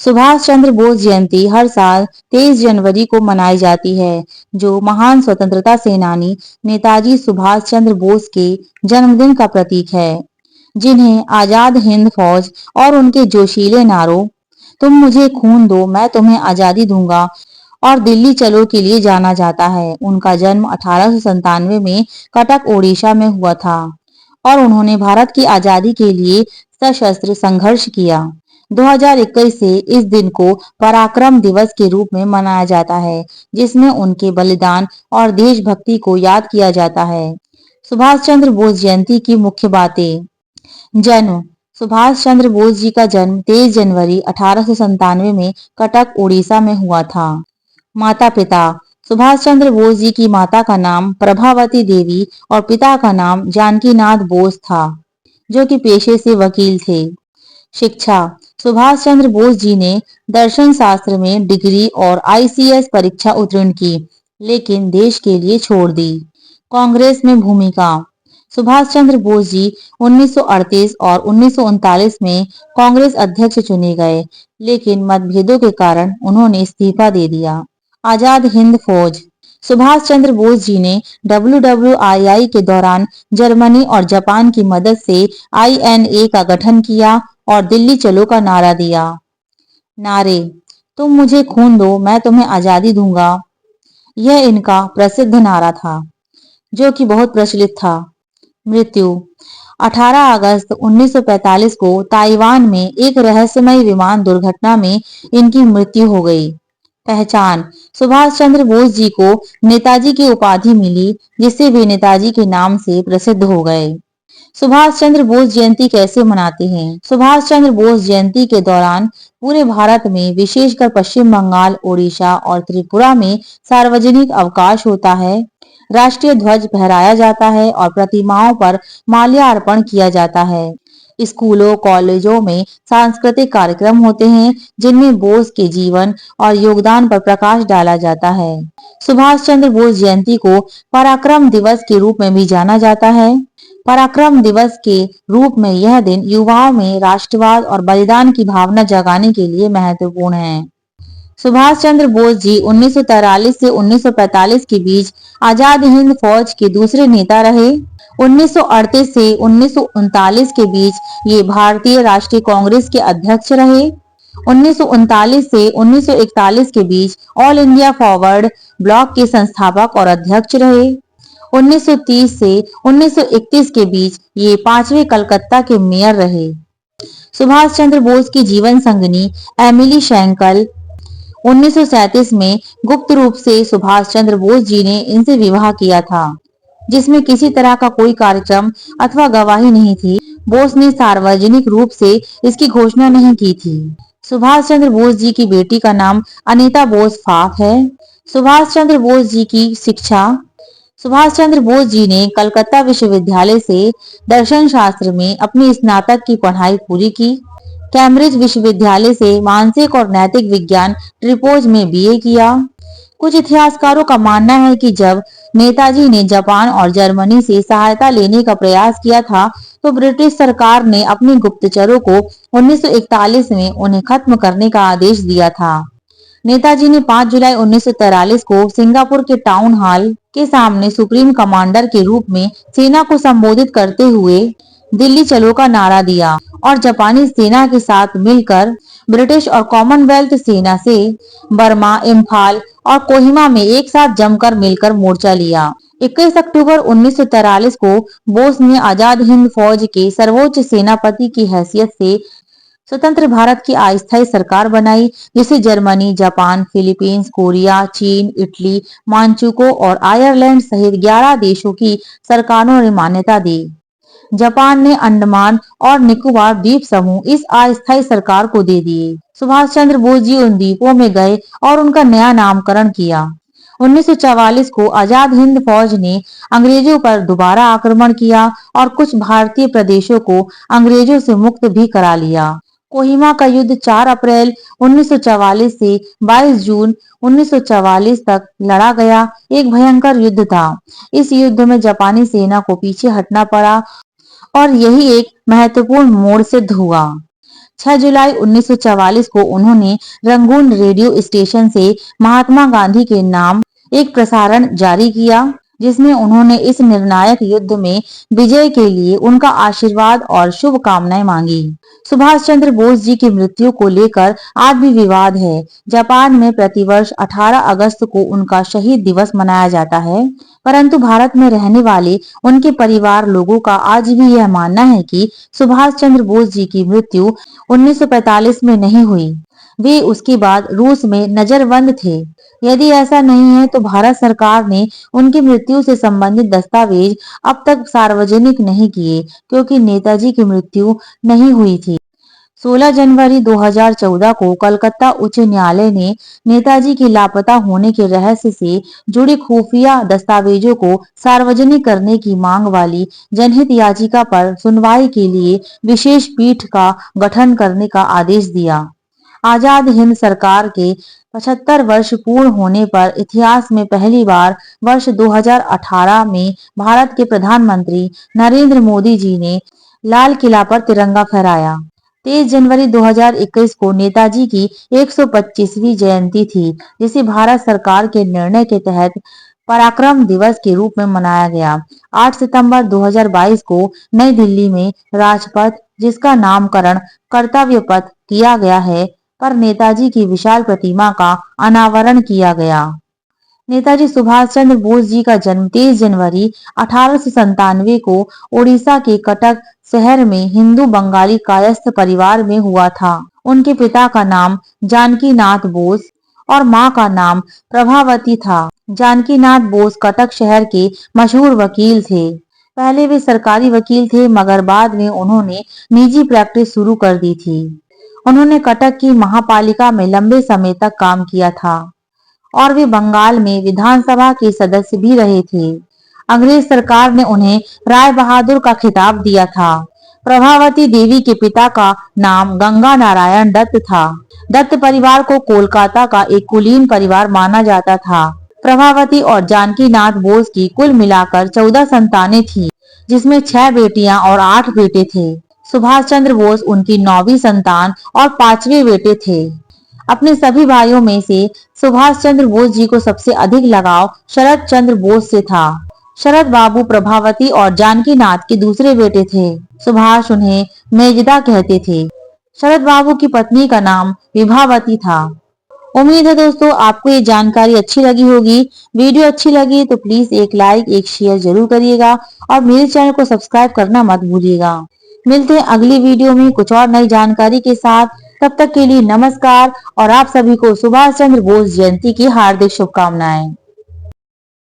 सुभाष चंद्र बोस जयंती हर साल 23 जनवरी को मनाई जाती है, जो महान स्वतंत्रता सेनानी नेताजी सुभाष चंद्र बोस के जन्मदिन का प्रतीक है, जिन्हें आजाद हिंद फौज और उनके जोशीले नारों "तुम मुझे खून दो, मैं तुम्हें आजादी दूंगा" और "दिल्ली चलो" के लिए जाना जाता है। उनका जन्म 1897 में कटक, ओडिशा में हुआ था और उन्होंने भारत की आजादी के लिए सशस्त्र संघर्ष किया। 2021 से इस दिन को पराक्रम दिवस के रूप में मनाया जाता है, जिसमें उनके बलिदान और देशभक्ति को याद किया जाता है। सुभाष चंद्र बोस जयंती की मुख्य बातें। जन्म। सुभाष चंद्र बोस जी का जन्म 23 जनवरी 1897 में कटक, उड़ीसा में हुआ था। माता पिता। सुभाष चंद्र बोस जी की माता का नाम प्रभावती देवी और पिता का नाम जानकीनाथ बोस था, जो कि पेशे से वकील थे। शिक्षा। सुभाष चंद्र बोस जी ने दर्शन शास्त्र में डिग्री और आईसीएस परीक्षा उत्तीर्ण की, लेकिन देश के लिए छोड़ दी। कांग्रेस में भूमिका। सुभाष चंद्र बोस जी 1938 और 1939 में कांग्रेस अध्यक्ष चुने गए, लेकिन मतभेदों के कारण उन्होंने इस्तीफा दे दिया। आजाद हिंद फौज। सुभाष चंद्र बोस जी ने WWII के दौरान जर्मनी और जापान की मदद से INA का गठन किया और दिल्ली चलो का नारा दिया। नारे। "तुम मुझे खून दो, मैं तुम्हें आजादी दूंगा" यह इनका प्रसिद्ध नारा था, जो कि बहुत प्रचलित था। मृत्यु। 18 अगस्त 1945 को ताइवान में एक रहस्यमयी विमान दुर्घटना में इनकी मृत्यु हो गई। पहचान। सुभाष चंद्र बोस जी को नेताजी की उपाधि मिली, जिससे वे नेताजी के नाम से प्रसिद्ध हो गए। सुभाष चंद्र बोस जयंती कैसे मनाते हैं? सुभाष चंद्र बोस जयंती के दौरान पूरे भारत में, विशेषकर पश्चिम बंगाल, ओडिशा और त्रिपुरा में सार्वजनिक अवकाश होता है। राष्ट्रीय ध्वज फहराया जाता है और प्रतिमाओं पर माल्यार्पण किया जाता है। स्कूलों, कॉलेजों में सांस्कृतिक कार्यक्रम होते हैं, जिनमें बोस के जीवन और योगदान पर प्रकाश डाला जाता है। सुभाष चंद्र बोस जयंती को पराक्रम दिवस के रूप में भी जाना जाता है। पराक्रम दिवस के रूप में यह दिन युवाओं में राष्ट्रवाद और बलिदान की भावना जगाने के लिए महत्वपूर्ण है। सुभाष चंद्र बोस जी 1943 से 1945 के बीच आजाद हिंद फौज के दूसरे नेता रहे। 1938 से 1939 के बीच ये भारतीय राष्ट्रीय कांग्रेस के अध्यक्ष रहे। 1939 से 1941 के बीच ऑल इंडिया फॉरवर्ड ब्लॉक के संस्थापक और अध्यक्ष रहे। 1930 से 1931 के बीच ये 5वें कलकत्ता के मेयर रहे। सुभाष चंद्र बोस की जीवन संगिनी एमिली शेंकल 1937 में गुप्त रूप से सुभाष चंद्र बोस जी ने इनसे विवाह किया था, जिसमें किसी तरह का कोई कार्यक्रम अथवा गवाही नहीं थी। बोस ने सार्वजनिक रूप से इसकी घोषणा नहीं की थी। सुभाष चंद्र बोस जी की बेटी का नाम अनीता बोस फाफ है। सुभाष चंद्र बोस जी की शिक्षा। सुभाष चंद्र बोस जी ने कलकत्ता विश्वविद्यालय से दर्शन शास्त्र में अपनी स्नातक की पढ़ाई पूरी की। कैम्ब्रिज विश्वविद्यालय से मानसिक और नैतिक विज्ञान ट्रिपोज में BA किया। कुछ इतिहासकारों का मानना है कि जब नेताजी ने जापान और जर्मनी से सहायता लेने का प्रयास किया था, तो ब्रिटिश सरकार ने अपने गुप्तचरों को 1941 में उन्हें खत्म करने का आदेश दिया था। नेताजी ने 5 जुलाई 1943 को सिंगापुर के टाउन हॉल के सामने सुप्रीम कमांडर के रूप में सेना को संबोधित करते हुए दिल्ली चलो का नारा दिया और जापानी सेना के साथ मिलकर ब्रिटिश और कॉमनवेल्थ सेना से बर्मा, इम्फाल और कोहिमा में एक साथ जमकर मिलकर मोर्चा लिया। 21 अक्टूबर 1943 को बोस ने आजाद हिंद फौज के सर्वोच्च सेनापति की हैसियत से स्वतंत्र भारत की अस्थायी सरकार बनाई, जिसे जर्मनी, जापान, फिलीपींस, कोरिया, चीन, इटली, मांचुको और आयरलैंड सहित 11 देशों की सरकारों ने मान्यता दी। जापान ने अंडमान और निकोबार द्वीप समूह इस अस्थायी सरकार को दे दिए। सुभाष चंद्र बोस जी उन द्वीपों में गए और उनका नया नामकरण किया। 1944 को आजाद हिंद फौज ने अंग्रेजों पर दोबारा आक्रमण किया और कुछ भारतीय प्रदेशों को अंग्रेजों से मुक्त भी करा लिया। कोहिमा का युद्ध 4 अप्रैल 1944 से 22 जून 1944 तक लड़ा गया एक भयंकर युद्ध था। इस युद्ध में जापानी सेना को पीछे हटना पड़ा और यही एक महत्वपूर्ण मोड़ सिद्ध हुआ। 6 जुलाई 1944 को उन्होंने रंगून रेडियो स्टेशन से महात्मा गांधी के नाम एक प्रसारण जारी किया, जिसमें उन्होंने इस निर्णायक युद्ध में विजय के लिए उनका आशीर्वाद और शुभकामनाएं मांगी। सुभाष चंद्र बोस जी की मृत्यु को लेकर आज भी विवाद है। जापान में प्रतिवर्ष 18 अगस्त को उनका शहीद दिवस मनाया जाता है, परंतु भारत में रहने वाले उनके परिवार लोगों का आज भी यह मानना है कि सुभाष चंद्र बोस जी की मृत्यु 1945 में नहीं हुई। वे उसके बाद रूस में नजरबंद थे। यदि ऐसा नहीं है तो भारत सरकार ने उनकी मृत्यु से संबंधित दस्तावेज अब तक सार्वजनिक नहीं किए, क्योंकि नेताजी की मृत्यु नहीं हुई थी। 16 जनवरी 2014 को कलकत्ता उच्च न्यायालय ने नेताजी के लापता होने के रहस्य से जुड़ी खुफिया दस्तावेजों को सार्वजनिक करने की मांग वाली जनहित याचिका पर सुनवाई के लिए विशेष पीठ का गठन करने का आदेश दिया। आजाद हिंद सरकार के 75 वर्ष पूर्ण होने पर इतिहास में पहली बार वर्ष 2018 में भारत के प्रधानमंत्री नरेंद्र मोदी जी ने लाल किला पर तिरंगा फहराया। 23 जनवरी 2021 को नेताजी की 125वीं जयंती थी, जिसे भारत सरकार के निर्णय के तहत पराक्रम दिवस के रूप में मनाया गया। 8 सितंबर 2022 को नई दिल्ली में राजपथ, जिसका नामकरण कर्तव्य पथ किया गया है, पर नेताजी की विशाल प्रतिमा का अनावरण किया गया। नेताजी सुभाष चंद्र बोस जी का जन्म 23 जनवरी 1897 को ओडिशा के कटक शहर में हिंदू बंगाली कायस्थ परिवार में हुआ था। उनके पिता का नाम जानकी नाथ बोस और मां का नाम प्रभावती था। जानकी नाथ बोस कटक शहर के मशहूर वकील थे। पहले वे सरकारी वकील थे, मगर बाद में उन्होंने निजी प्रैक्टिस शुरू कर दी थी। उन्होंने कटक की महापालिका में लंबे समय तक काम किया था और वे बंगाल में विधानसभा के सदस्य भी रहे थे। अंग्रेज सरकार ने उन्हें राय बहादुर का खिताब दिया था। प्रभावती देवी के पिता का नाम गंगा नारायण दत्त था। दत्त परिवार को कोलकाता का एक कुलीन परिवार माना जाता था। प्रभावती और जानकी नाथ बोस की कुल मिलाकर 14 संतानें थीं, जिसमें 6 बेटियां और 8 बेटे थे। सुभाष चंद्र बोस उनकी 9वीं संतान और 5वें बेटे थे। अपने सभी भाइयों में से सुभाष चंद्र बोस जी को सबसे अधिक लगाव शरद चंद्र बोस से था। शरद बाबू प्रभावती और जानकी नाथ के दूसरे बेटे थे। सुभाष उन्हें मेजदा कहते थे। शरद बाबू की पत्नी का नाम विभावती था। उम्मीद है दोस्तों आपको ये जानकारी अच्छी लगी होगी। वीडियो अच्छी लगी तो प्लीज एक लाइक, एक शेयर जरूर करिएगा और मेरे चैनल को सब्सक्राइब करना मत भूलिएगा। मिलते हैं अगली वीडियो में कुछ और नई जानकारी के साथ। तब तक के लिए नमस्कार और आप सभी को सुभाष चंद्र बोस जयंती की हार्दिक शुभकामनाएं।